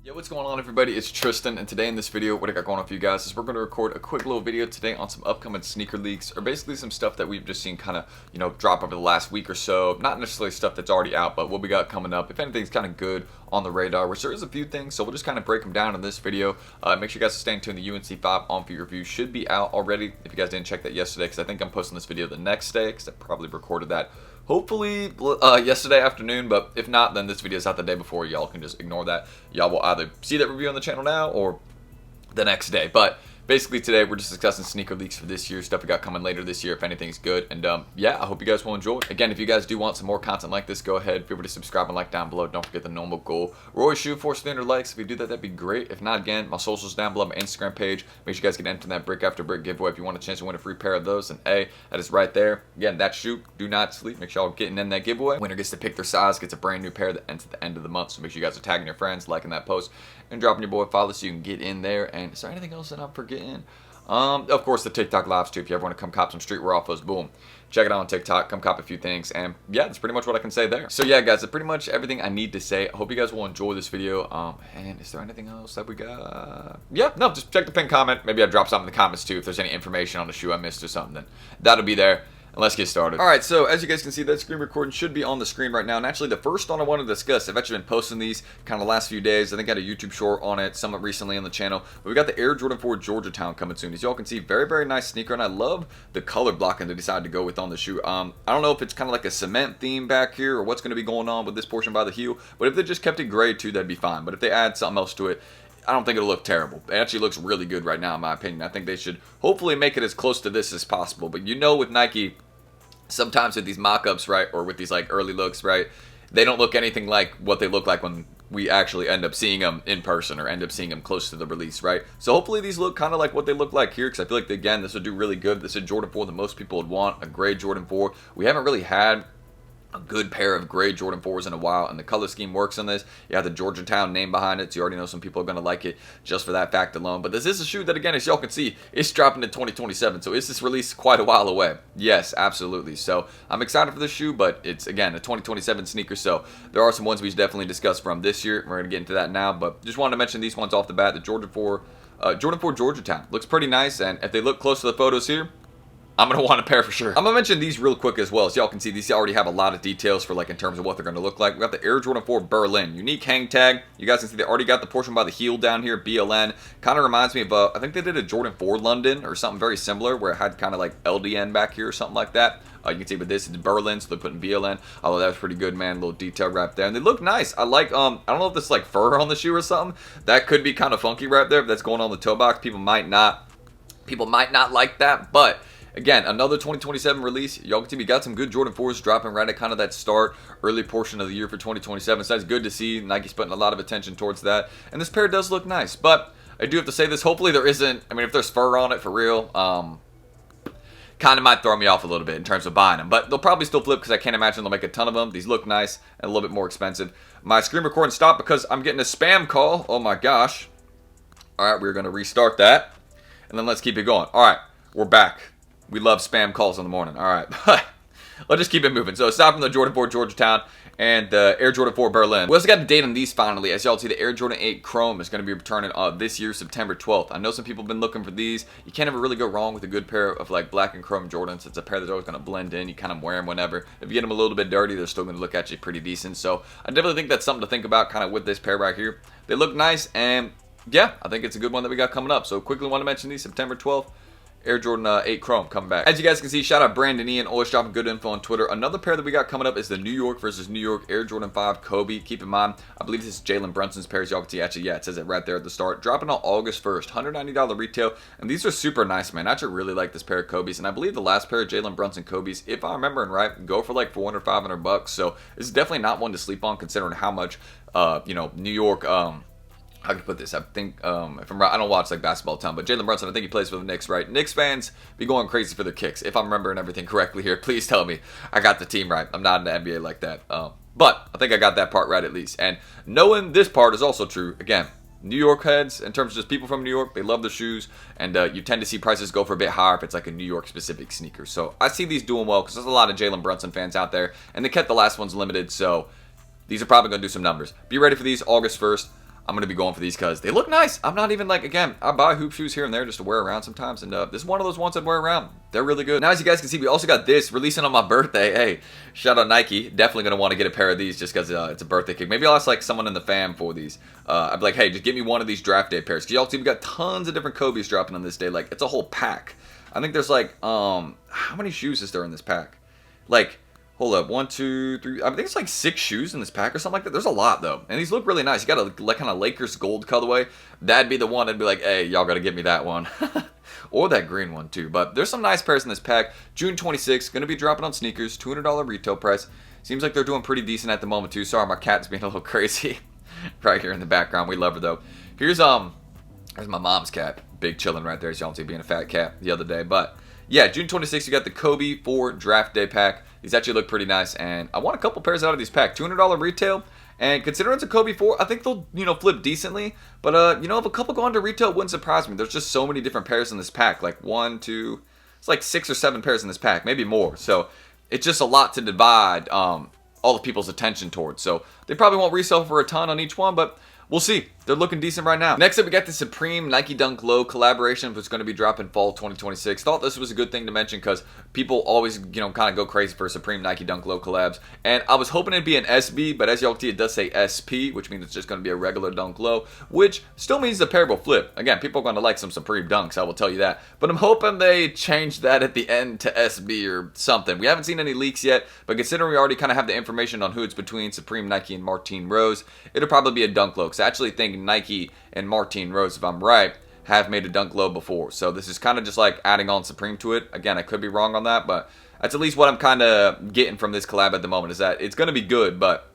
Yo, what's going on, everybody? It's Tristan, and today in this video, what I got going on for you guys is we're going to record a quick little video today on some upcoming sneaker leaks, or basically some stuff that we've just seen kind of, drop over the last week or so. Not necessarily stuff that's already out, but what we got coming up. If anything's kind of good on the radar, which there is a few things, so we'll just kind of break them down in this video. Make sure you guys stay tuned. The UNC 5 on-feet review should be out already. If you guys didn't check that yesterday, because I think I'm posting this video the next day, because I probably recorded that hopefully yesterday afternoon, but if not, then this video is out the day before. Y'all can just ignore that. Y'all will either see that review on the channel now or the next day. But basically today we're just discussing sneaker leaks for this year, stuff we got coming later this year if anything's good. And yeah, I hope you guys will enjoy. Again, if you guys do want some more content like this, go ahead, feel free to subscribe and like down below. Don't forget the normal goal. We're always shooting for 300 likes. If you do that, that'd be great. If not, again, my socials down below, my Instagram page. Make sure you guys get entered in that brick after brick giveaway if you want a chance to win a free pair of those. And that is right there. Again, that shoot, do not sleep. Make sure y'all getting in that giveaway. Winner gets to pick their size, gets a brand new pair that ends at the end of the month. So make sure you guys are tagging your friends, liking that post, and dropping your boy follow so you can get in there. And is there anything else that I'm forgetting? Of course, the TikTok lives too. If you ever want to come cop some streetwear offers, boom, check it out on TikTok. Come cop a few things, and yeah, that's pretty much what I can say there. So yeah, guys, that's pretty much everything I need to say. I hope you guys will enjoy this video. And is there anything else that we got? Yeah, no, just check the pinned comment. Maybe I drop something in the comments too if there's any information on the shoe I missed or something. Then that'll be there. And let's get started. Alright, so as you guys can see, that screen recording should be on the screen right now. And actually, the first one I want to discuss, I've actually been posting these kind of the last few days. I think I had a YouTube short on it somewhat recently on the channel. But we got the Air Jordan 4 Georgetown coming soon. As y'all can see, very, very nice sneaker. And I love the color blocking they decided to go with on the shoe. I don't know if it's kind of like a cement theme back here or what's going to be going on with this portion by the heel. But if they just kept it gray too, that'd be fine. But if they add something else to it, I don't think it'll look terrible. It actually looks really good right now, in my opinion. I think they should hopefully make it as close to this as possible. But you know, with Nike, sometimes with these mock-ups, right, or with these like early looks, right, they don't look anything like what they look like when we actually end up seeing them in person or end up seeing them close to the release, right? So hopefully these look kind of like what they look like here, because I feel like, again, this would do really good. This is Jordan 4 that most people would want, a gray Jordan 4. We haven't really had a good pair of gray Jordan 4s in a while, and the color scheme works on this. You have the Georgetown name behind it, so you already know some people are going to like it just for that fact alone. But this is a shoe that, again, as y'all can see, it's dropping in 2027, so is this release quite a while away? Yes, absolutely. So I'm excited for this shoe, but it's, again, a 2027 sneaker, so there are some ones we should definitely discuss from this year. We're going to get into that now, but just wanted to mention these ones off the bat. The Jordan 4 Georgetown looks pretty nice, and if they look close to the photos here, I'm going to want a pair for sure. I'm going to mention these real quick as well. As y'all can see, these already have a lot of details for, like, in terms of what they're going to look like. We got the Air Jordan 4 Berlin. Unique hang tag. You guys can see they already got the portion by the heel down here, BLN. Kind of reminds me of, I think they did a Jordan 4 London or something very similar where it had kind of like LDN back here or something like that. You can see with this, it's Berlin, so they're putting BLN. Although that was pretty good, man. A little detail right there. And they look nice. I like, I don't know if this is like fur on the shoe or something. That could be kind of funky right there, but that's going on the toe box. People might not like that, but again, another 2027 release. Y'all can see we got some good Jordan 4s dropping right at kind of that start, early portion of the year for 2027. So that's good to see. Nike's putting a lot of attention towards that. And this pair does look nice. But I do have to say this. Hopefully there isn't, I mean, if there's fur on it for real, kind of might throw me off a little bit in terms of buying them. But they'll probably still flip because I can't imagine they'll make a ton of them. These look nice and a little bit more expensive. My screen recording stopped because I'm getting a spam call. Oh my gosh. All right, we're going to restart that. And then let's keep it going. All right, we're back. We love spam calls in the morning. All right. Let's just keep it moving. So aside from the Jordan 4 Georgetown and the Air Jordan 4 Berlin, we also got the date on these finally. As y'all see, the Air Jordan 8 Chrome is going to be returning this year, September 12th. I know some people have been looking for these. You can't ever really go wrong with a good pair of like black and chrome Jordans. It's a pair that's always going to blend in. You kind of wear them whenever. If you get them a little bit dirty, they're still going to look actually pretty decent. So I definitely think that's something to think about kind of with this pair right here. They look nice, and yeah, I think it's a good one that we got coming up. So quickly want to mention these, September 12th. Air Jordan 8 Chrome coming back. As you guys can see, shout out Brandon Ian, always dropping good info on Twitter. Another pair that we got coming up is the New York versus New York Air Jordan 5 Kobe. Keep in mind, I believe this is Jalen Brunson's pair. As y'all can see, actually, yeah, it says it right there at the start. Dropping on August 1st, $190 retail. And these are super nice, man. I actually really like this pair of Kobe's. And I believe the last pair of Jalen Brunson Kobe's, if I'm remembering right, go for like $400, $500. So this is definitely not one to sleep on considering how much, New York, how can I put this? I think, if I'm right, I don't watch like basketball a ton, but Jalen Brunson, I think he plays for the Knicks, right? Knicks fans be going crazy for their kicks. If I'm remembering everything correctly here, please tell me I got the team right. I'm not in the NBA like that. But I think I got that part right at least. And knowing this part is also true. Again, New York heads, in terms of just people from New York, they love the shoes, and you tend to see prices go for a bit higher if it's like a New York specific sneaker. So I see these doing well because there's a lot of Jalen Brunson fans out there, and they kept the last ones limited, so these are probably going to do some numbers. Be ready for these August 1st. I'm going to be going for these because they look nice. I'm not even like, again, I buy hoop shoes here and there just to wear around sometimes. And this is one of those ones I'd wear around. They're really good. Now, as you guys can see, we also got this releasing on my birthday. Hey, shout out Nike. Definitely going to want to get a pair of these just because it's a birthday cake. Maybe I'll ask like someone in the fam for these. I'd be like, hey, just get me one of these draft day pairs. Because y'all see we got tons of different Kobe's dropping on this day. Like, it's a whole pack. I think there's like, how many shoes is there in this pack? Like, hold up, 1, 2, 3. I think it's like 6 shoes in this pack or something like that. There's a lot though, and these look really nice. You got a like kind of Lakers gold colorway. That'd be the one. I'd be like, hey, y'all got to give me that one, or that green one too. But there's some nice pairs in this pack. June 26th, gonna be dropping on sneakers. $200 retail price. Seems like they're doing pretty decent at the moment too. Sorry, my cat's being a little crazy right here in the background. We love her though. Here's my mom's cat, big chilling right there. As y'all see, being a fat cat the other day, but. Yeah, June 26th, you got the Kobe 4 Draft Day pack. These actually look pretty nice, and I want a couple pairs out of these packs. $200 retail, and considering it's a Kobe 4, I think they'll, flip decently. But, if a couple go under retail, it wouldn't surprise me. There's just so many different pairs in this pack. Like 1, 2, it's like 6 or 7 pairs in this pack, maybe more. So it's just a lot to divide all the people's attention towards. So they probably won't resell for a ton on each one, but we'll see. They're looking decent right now. Next up, we got the Supreme Nike Dunk Low collaboration, which is going to be dropping fall 2026. Thought this was a good thing to mention because people always, kind of go crazy for Supreme Nike Dunk Low collabs. And I was hoping it'd be an SB, but as y'all see, it does say SP, which means it's just going to be a regular Dunk Low, which still means the pair will flip. Again, people are going to like some Supreme Dunks, I will tell you that. But I'm hoping they change that at the end to SB or something. We haven't seen any leaks yet, but considering we already kind of have the information on who it's between Supreme Nike and Martine Rose, it'll probably be a Dunk Low. Because I actually think Nike and Martine Rose, if I'm right, have made a Dunk Low before. So this is kind of just like adding on Supreme to it. Again, I could be wrong on that, but that's at least what I'm kind of getting from this collab at the moment, is that it's going to be good, but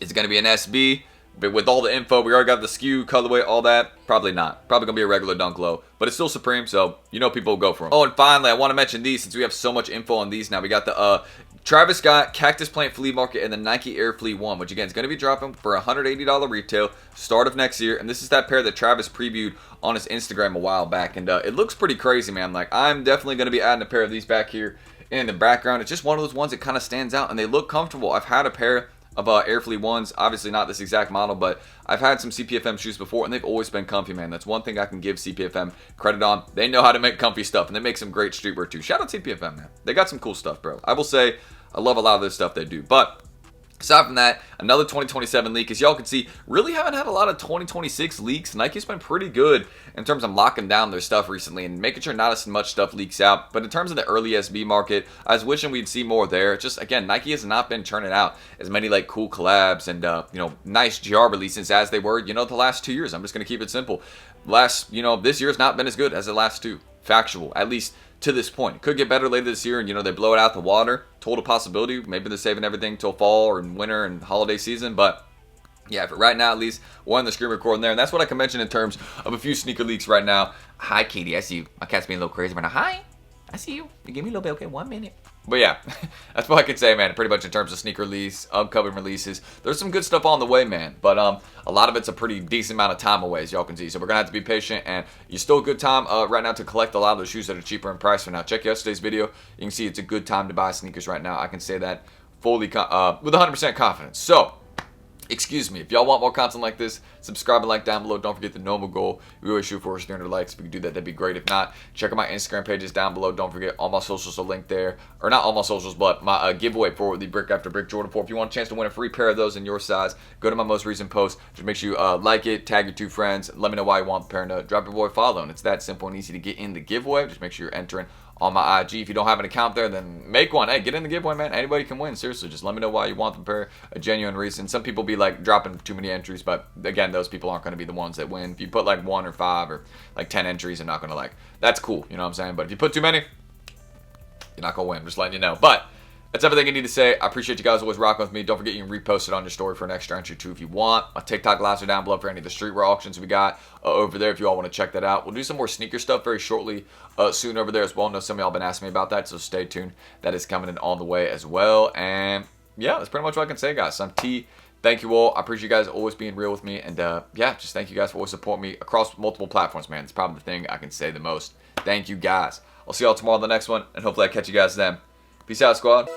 it's going to be an SB. But with all the info, we already got the SKU, colorway, all that. Probably not. Probably going to be a regular Dunk Low. But it's still Supreme, so people will go for them. Oh, and finally, I want to mention these since we have so much info on these now. We got the Travis Scott Cactus Plant Flea Market and the Nike Air Flea 1, which again is going to be dropping for $180 retail, start of next year. And this is that pair that Travis previewed on his Instagram a while back. And it looks pretty crazy, man. Like, I'm definitely going to be adding a pair of these back here in the background. It's just one of those ones that kind of stands out, and they look comfortable. I've had a pair of Air Flea 1s, obviously not this exact model, but I've had some CPFM shoes before, and they've always been comfy, man. That's one thing I can give CPFM credit on. They know how to make comfy stuff, and they make some great streetwear too. Shout out CPFM, man. They got some cool stuff, bro. I will say, I love a lot of this stuff they do, but aside from that, another 2027 leak. As y'all can see, really haven't had a lot of 2026 leaks. Nike's been pretty good in terms of locking down their stuff recently and making sure not as much stuff leaks out. But in terms of the early SB market, I was wishing we'd see more there. Just, again, Nike has not been churning out as many like cool collabs and nice GR releases as they were the last 2 years. I'm just gonna keep it simple. This year's not been as good as the last two. Factual, at least to this point. It could get better later this year, and they blow it out the water. Total possibility. Maybe they're saving everything till fall or winter and holiday season, but yeah, for right now at least, we're on the screen recording there, and that's what I can mention in terms of a few sneaker leaks right now. Hi, Katie, I see you. My cat's being a little crazy right now. Hi, I see you. You give me a little bit, okay? 1 minute. But yeah, that's what I can say, man. Pretty much in terms of sneaker release, upcoming releases. There's some good stuff on the way, man. But a lot of it's a pretty decent amount of time away, as y'all can see. So we're going to have to be patient. And you still a good time right now to collect a lot of those shoes that are cheaper in price right now. Check yesterday's video. You can see it's a good time to buy sneakers right now. I can say that fully with 100% confidence. So, excuse me, if y'all want more content like this, subscribe and like down below. Don't forget the normal goal. We always shoot for 300 likes. If we can do that, that'd be great. If not, check out my Instagram pages down below. Don't forget, all my socials are linked there. Or not all my socials, but my giveaway for the Brick After Brick Jordan 4. If you want a chance to win a free pair of those in your size, go to my most recent post. Just make sure you like it, tag your 2 friends, let me know why you want the pair, and drop your boy a follow. And it's that simple and easy to get in the giveaway. Just make sure you're entering on my IG. If you don't have an account there, then make one. Hey, get in the giveaway, man. Anybody can win. Seriously, just let me know why you want the pair. A genuine reason. Some people be like dropping too many entries, but again, those people aren't going to be the ones that win. If you put like 1 or 5 or like 10 entries, I'm not going to that's cool. You know what I'm saying? But if you put too many, you're not going to win. I'm just letting you know. But that's everything I need to say. I appreciate you guys always rocking with me. Don't forget you can repost it on your story for an extra entry too if you want. My TikTok lives are down below for any of the streetwear auctions we got over there if you all want to check that out. We'll do some more sneaker stuff very shortly soon over there as well. I know some of y'all been asking me about that, so stay tuned. That is coming in on the way as well. And yeah, that's pretty much what I can say, guys. So I'm T. Thank you all. I appreciate you guys always being real with me. And yeah, just thank you guys for always supporting me across multiple platforms, man. It's probably the thing I can say the most. Thank you, guys. I'll see y'all tomorrow on the next one, and hopefully I catch you guys then. Peace out, squad.